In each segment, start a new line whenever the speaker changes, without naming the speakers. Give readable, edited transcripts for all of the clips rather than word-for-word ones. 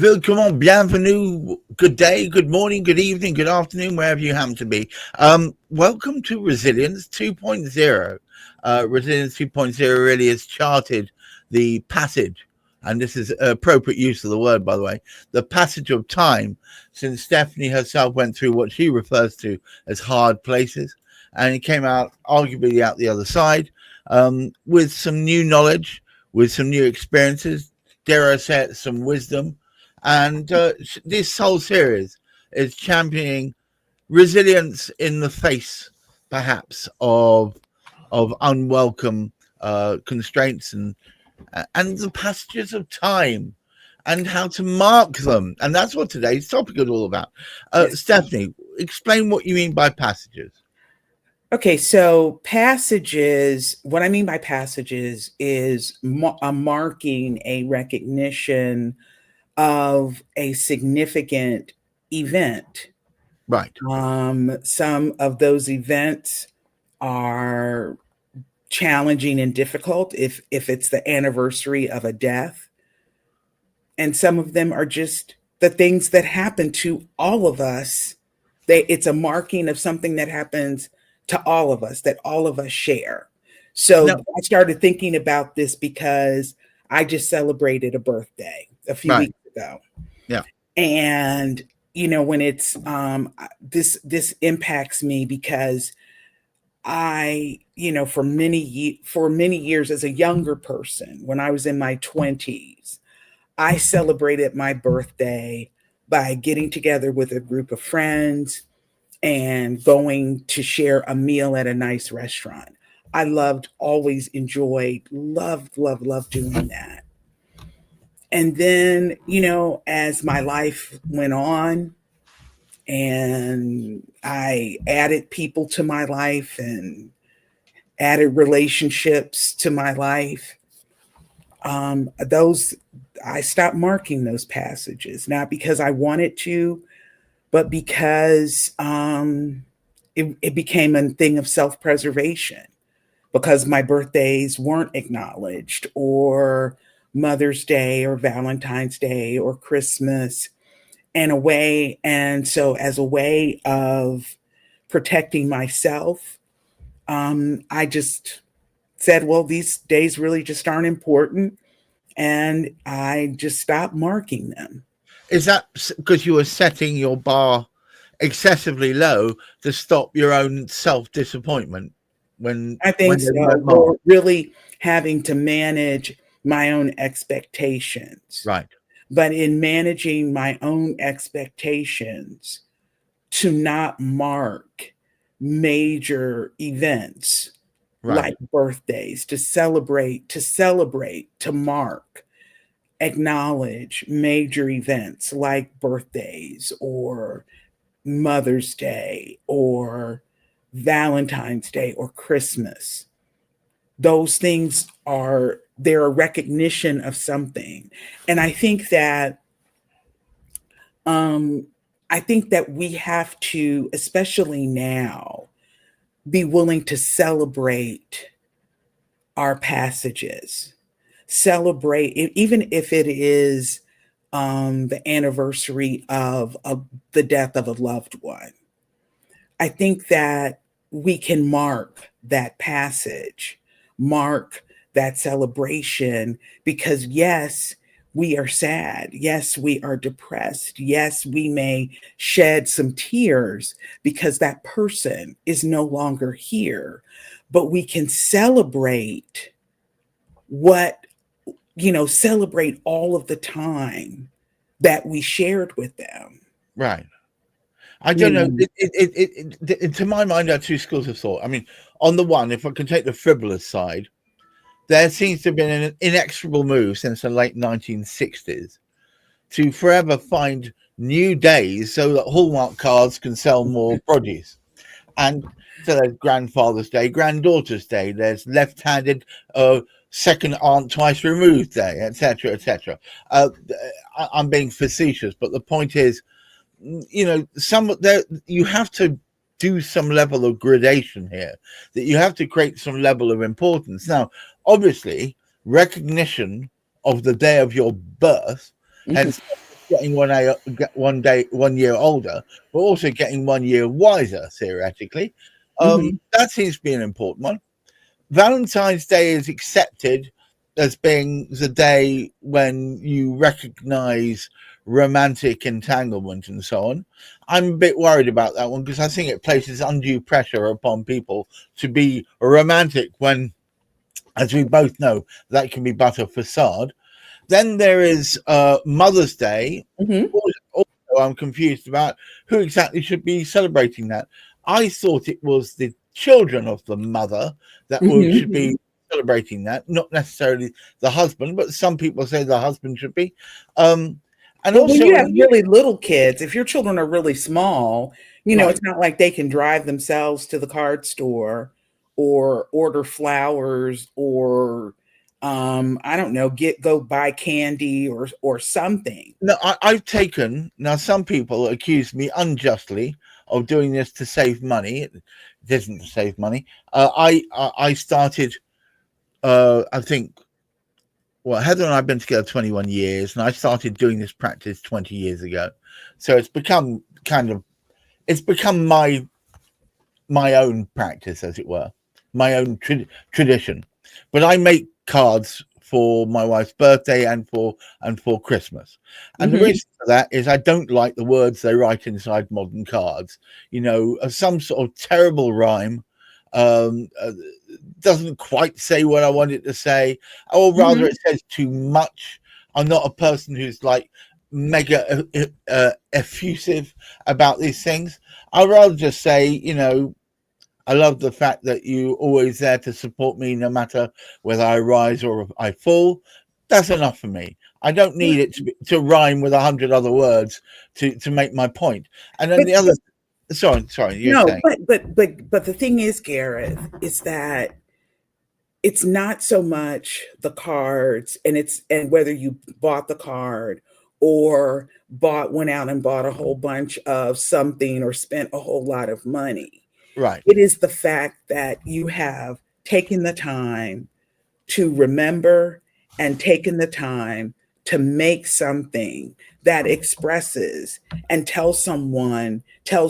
Willkommen, bienvenue, good day, good morning, good evening, good afternoon, wherever you happen to be. Welcome to Resilience 2.0. Resilience 2.0 really has charted the passage, and this is appropriate use of the word, by the way, the passage of time since Stephanie herself went through what she refers to as hard places, and it came out arguably out the other side with some new knowledge, with some new experiences, dare I say it, some wisdom. And this whole series is championing resilience in the face, perhaps, of unwelcome constraints and the passages of time and how to mark them. And that's what today's topic is all about.
Yes.
Stephanie, explain what you mean by passages.
Okay, so passages, what I mean by passages is a marking, a recognition of a significant event.
Right.
Some of those events are challenging and difficult if it's the anniversary of a death. And some of them are just the things that happen to all of us. It's a marking of something that happens to all of us, that all of us share. So
No.
I started thinking about this because I just celebrated a birthday a few
Right.
weeks ago.
Yeah.
And when it's this impacts me because I, for many years as a younger person, when I was in my 20s, I celebrated my birthday by getting together with a group of friends and going to share a meal at a nice restaurant. I always enjoyed, loved doing that. And then, as my life went on and I added people to my life and added relationships to my life, I stopped marking those passages, not because I wanted to, but because it became a thing of self-preservation, because my birthdays weren't acknowledged, or Mother's Day or Valentine's Day or Christmas, and so as a way of protecting myself, I just said, well, these days really just aren't important, and I just stopped marking them.
Is that because you were setting your bar excessively low to stop your own self-disappointment when
I think
there's
so.
no mark?
Or really having to manage my own expectations.
Right.
But in managing my own expectations, to not mark major events
Right.
like birthdays, to mark, acknowledge major events like birthdays or Mother's Day or Valentine's Day or Christmas. Those things they're a recognition of something. And I think that we have to, especially now, be willing to celebrate our passages. Celebrate, even if it is the anniversary of the death of a loved one. I think that we can mark that passage, mark that celebration, because yes, we are sad. Yes, we are depressed. Yes, we may shed some tears because that person is no longer here. But we can celebrate celebrate all of the time that we shared with them.
Right. I
You
don't know.
know,
To my mind, there are two schools of thought. I mean, on the one, if I can take the frivolous side, there seems to have been an inexorable move since the late 1960s to forever find new days so that Hallmark cards can sell more produce. And so there's Grandfather's Day, Granddaughter's Day, there's left-handed second aunt twice removed day, etc., etc. I'm being facetious, but the point is, you have to do some level of gradation here, that you have to create some level of importance. Now, obviously, recognition of the day of your birth,
mhm.
hence getting 1 year older, but also getting 1 year wiser, theoretically.
Hmm.
That seems to be an important one. Valentine's Day is accepted as being the day when you recognize romantic entanglement and so on. I'm a bit worried about that one because I think it places undue pressure upon people to be romantic when, as we both know, that can be but a facade. Then there is Mother's Day.
Hmm.
Also, I'm confused about who exactly should be celebrating that. I thought it was the children of the mother that should
Hmm.
be celebrating that, not necessarily the husband, but some people say the husband should be. Um, and
Well, when
also,
you have really little kids, if your children are really small,
right.
it's not like they can drive themselves to the card store or order flowers or I don't know, go buy candy or something.
No, I've taken now. Some people accuse me unjustly of doing this to save money. It isn't to save money. I started. I think. Well, Heather and I've been together 21 years, and I started doing this practice 20 years ago. So it's become it's become my own practice, as it were, my own tradition. But I make cards for my wife's birthday and for Christmas. And the
Hmm.
reason for that is I don't like the words they write inside modern cards. Some sort of terrible rhyme. Um, uh, doesn't quite say what I want it to say, or rather,
Hmm.
it says too much. I'm not a person who's like mega effusive about these things. I'd rather just say, I love the fact that you always there to support me no matter whether I rise or I fall. That's enough for me. I don't need it to rhyme with 100 other words to make my point. And then
But,
the other,
but
sorry, you're
no,
saying,
but the thing is, Gareth, is that it's not so much the cards and whether you bought the card or went out and bought a whole bunch of something or spent a whole lot of money.
right?
It is the fact that you have taken the time to remember and taken the time to make something that expresses and tells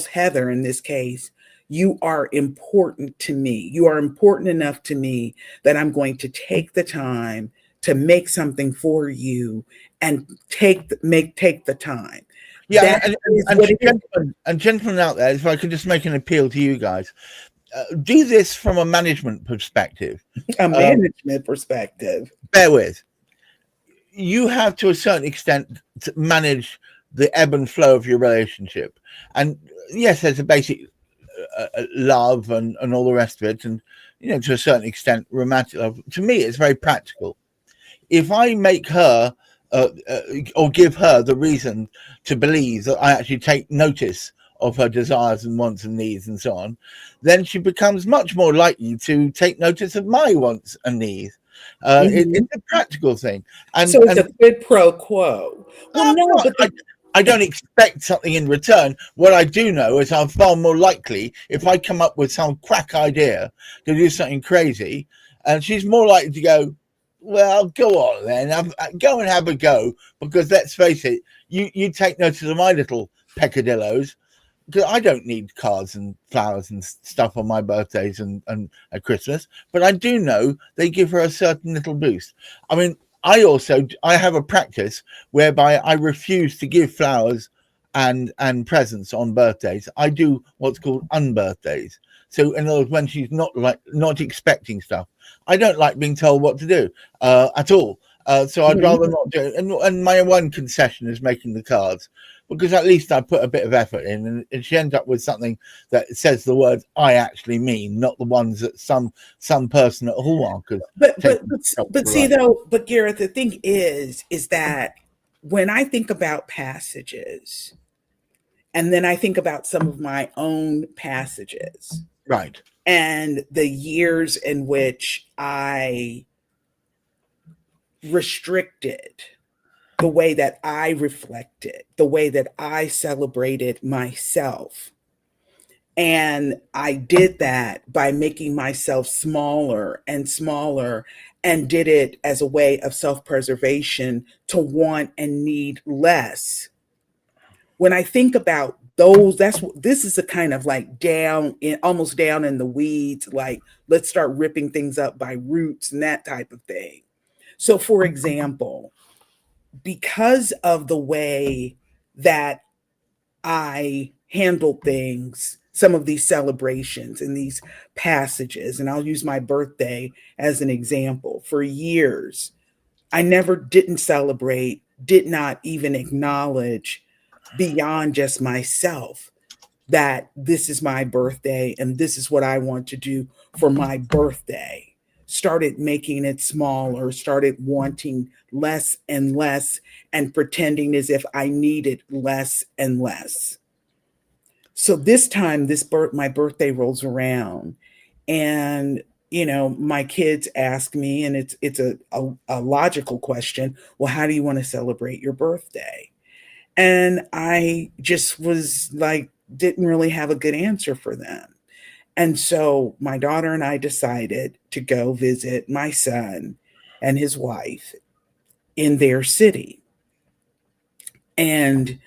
Heather in this case, you are important to me. You are important enough to me that I'm going to take the time to make something for you and take the time.
Yeah,
That is what it is.
and gentlemen out there, if I could just make an appeal to you guys, do this from a management perspective.
A
Um,
management perspective.
bear with. You have to a certain extent to manage the ebb and flow of your relationship, and yes, there's a basic love and all the rest of it, and to a certain extent romantic love. To me, it's very practical. If I make her or give her the reason to believe that I actually take notice of her desires and wants and needs and so on, then she becomes much more likely to take notice of my wants and needs.
Mhm.
It's a practical thing,
So it's
and
a quid pro quo. Well,
I'm
no,
not. I don't expect something in return. What I do know is I'm far more likely if I come up with some crack idea to do something crazy, and she's more likely to go, "Well, go on then, go and have a go." Because let's face it, you take notice of my little peccadillos because I don't need cards and flowers and stuff on my birthdays and at Christmas, but I do know they give her a certain little boost. I mean, I have a practice whereby I refuse to give flowers and presents on birthdays. I do what's called unbirthdays. So in other words, when she's not expecting stuff, I don't like being told what to do at all. So I'd
Mhm.
rather not do it. And my one concession is making the cards because at least I put a bit of effort in, and she ends up with something that says the words I actually mean, not the ones that some person at Hallmark has
But but
taken
but
help
but
to
see
write.
though, but Garrett, the thing is that when I think about passages, and then I think about some of my own passages
Right.
and the years in which I restricted the way that I reflected, the way that I celebrated myself, And I did that by making myself smaller and smaller, and did it as a way of self preservation to want and need less. When I think about those, this is a kind of like down in, almost down in the weeds, like let's start ripping things up by roots and that type of thing. So, for example, because of the way that I handled things, some of these celebrations and these passages, and I'll use my birthday as an example. For years, I never didn't celebrate, did not even acknowledge beyond just myself that this is my birthday and this is what I want to do for my birthday. Started making it smaller, started wanting less and less, and pretending as if I needed less and less. So this time, my birthday rolls around, and my kids ask me, and it's a logical question. Well, how do you want to celebrate your birthday? And I just was like, didn't really have a good answer for them. And so my daughter and I decided to go visit my son and his wife in their city. And,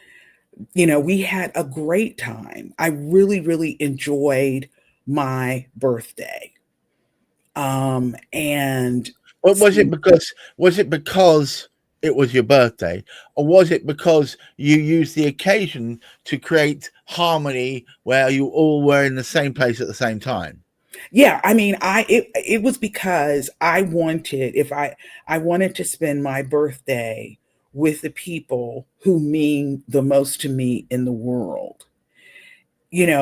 we had a great time. I really, really enjoyed my birthday. And
Or was it because it was your birthday, or was it because you used the occasion to create harmony where you all were in the same place at the same time?
yeah, I mean, it was because I wanted to spend my birthday with the people who mean the most to me in the world.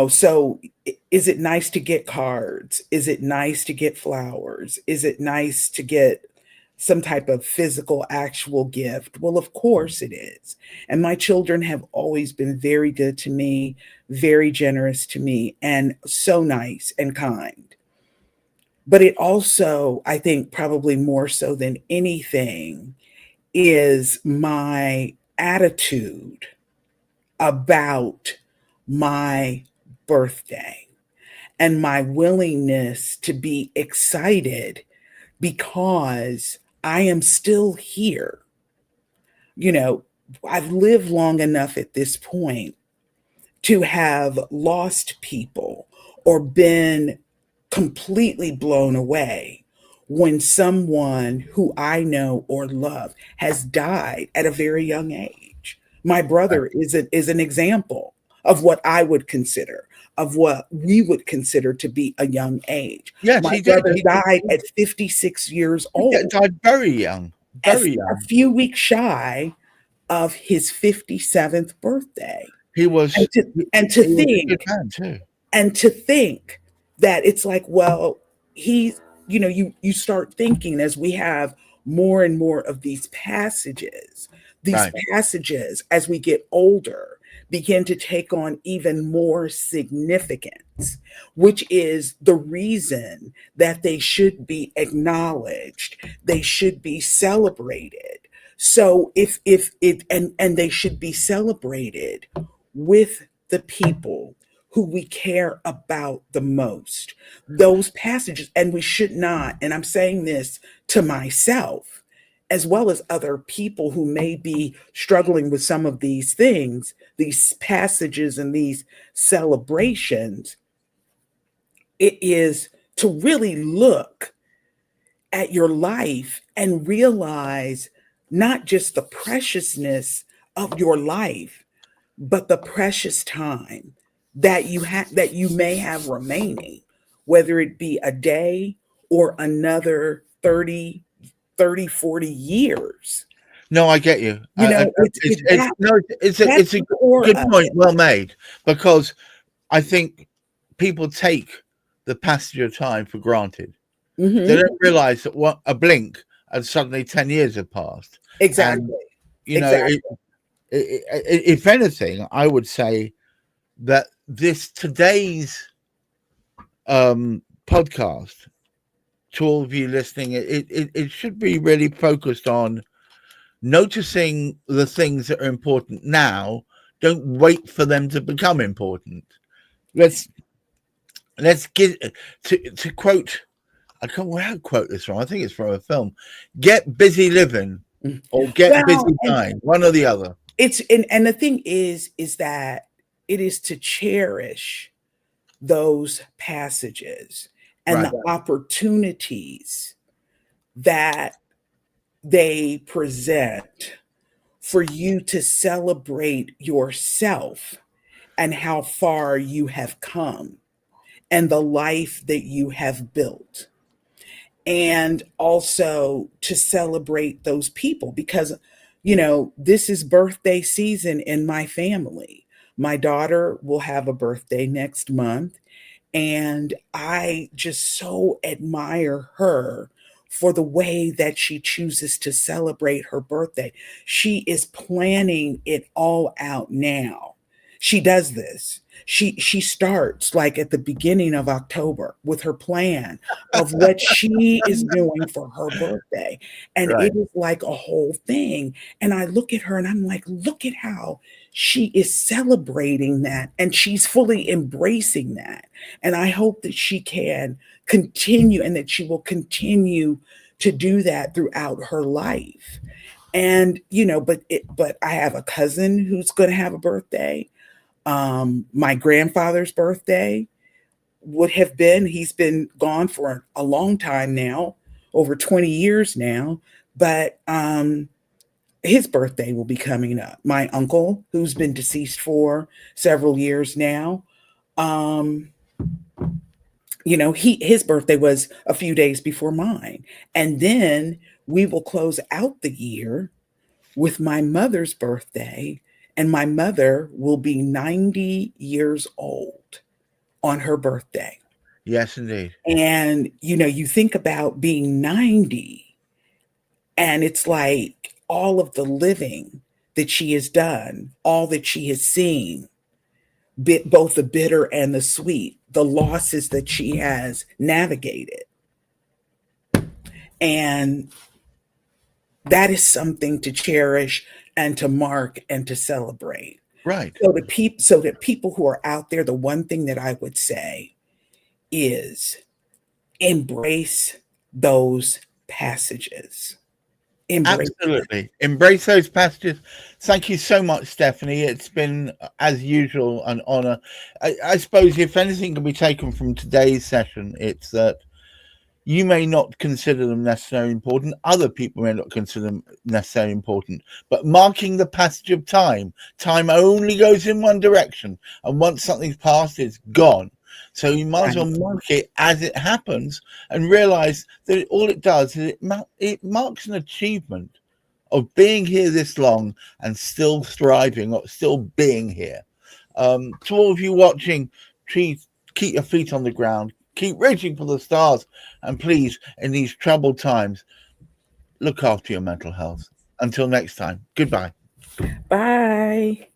So is it nice to get cards? Is it nice to get flowers? Is it nice to get some type of physical, actual gift? Well, of course it is. And my children have always been very good to me, very generous to me, and so nice and kind. But it also, I think, probably more so than anything, is my attitude about my birthday and my willingness to be excited because I am still here. You know, I've lived long enough at this point to have lost people or been completely blown away when someone who I know or love has died at a very young age. My brother is an example of what I would consider, of what we would consider to be a young age.
Yes,
My
he did.
brother died at 56 years
He
old,
died very young, very
a
young.
few weeks shy of his 57th birthday.
He was
And to,
he,
and to
he was a good
think
man too.
and to think that it's like, well, he's, you start thinking as we have more and more of these
Right.
passages as we get older begin to take on even more significance, which is the reason that they should be acknowledged, they should be celebrated. So if it and they should be celebrated with the people who we care about the most. Those passages, and we should not, and I'm saying this to myself, as well as other people who may be struggling with some of these things, these passages and these celebrations, it is to really look at your life and realize not just the preciousness of your life, but the precious time that you may have remaining, whether it be a day or another 30, 30, 40 years.
No, I get you.
That
It's
that's
a
the core
good
of
point,
it.
well made, because I think people take the passage of time for granted. They
Hmm.
don't realize that what a blink and suddenly 10 years have passed. And,
Exactly.
you know,
Exactly.
if anything, I would say that this today's podcast, to all of you listening, it should be really focused on noticing the things that are important now. Don't wait for them to become important. Let's let's get to quote. I can't remember how to quote this from. I think it's from a film. Get busy living
Mm.
or get
Well,
busy dying. One or the other.
it's and the thing is that it is to cherish those passages and
Right.
the opportunities that they present for you to celebrate yourself and how far you have come and the life that you have built. And also to celebrate those people because, this is birthday season in my family. My daughter will have a birthday next month. And I just so admire her for the way that she chooses to celebrate her birthday. She is planning it all out now. She does this. She starts like at the beginning of October with her plan of what she is doing for her birthday. And
Right.
it is like a whole thing. And I look at her and I'm like, look at how she is celebrating that and she's fully embracing that. And I hope that she can continue and that she will continue to do that throughout her life. And but I have a cousin who's going to have a birthday. My grandfather's birthday would have been, he's been gone for a long time now, over 20 years now, but his birthday will be coming up. My uncle, who's been deceased for several years now, um, his birthday was a few days before mine. And then we will close out the year with my mother's birthday, and my mother will be 90 years old on her birthday.
Yes, indeed.
And you think about being 90, and it's like all of the living that she has done, all that she has seen, both the bitter and the sweet, the losses that she has navigated. And that is something to cherish and to mark and to celebrate.
Right.
So that people who are out there, the one thing that I would say is embrace those passages. Embrace.
Absolutely. Embrace those passages. Thank you so much, Stephanie. It's been, as usual, an honor. I suppose if anything can be taken from today's session, it's that you may not consider them necessarily important. Other people may not consider them necessarily important. But marking the passage of time, time only goes in one direction. And once something's passed, it's gone. So you might as well mark it as it happens and realize that all it does is it marks an achievement of being here this long and still thriving or still being here. To all of you watching, please keep your feet on the ground, keep reaching for the stars, and please, in these troubled times, look after your mental health. Until next time, goodbye.
Bye.